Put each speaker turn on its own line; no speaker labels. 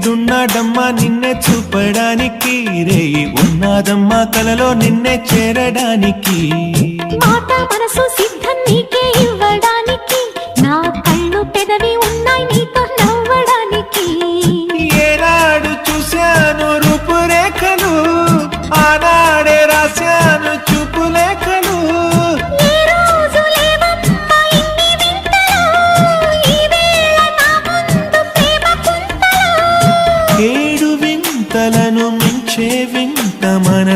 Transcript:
వీడున్నాడమ్మా నిన్నే చూపడానికి, రేయి ఉన్నాదమ్మా కలలో నిన్నే చేరడానికి.
మాట మనసు సిద్ధం నీకే ఇవ్వడానికి, నా కళ్ళు పెదవి ఉన్నాయి నీతో నవ్వడానికి.
ఏనాడు చూశాను రూపురేఖలు, ఆనాడే రాశాను చూపులేఖలు.
ఏ రోజు లేవమ్మా ఇన్ని వింతలు, ఈ వేళ నా ముందు ప్రేమ పుంతలు.
7 వింతలను మించే వింత మన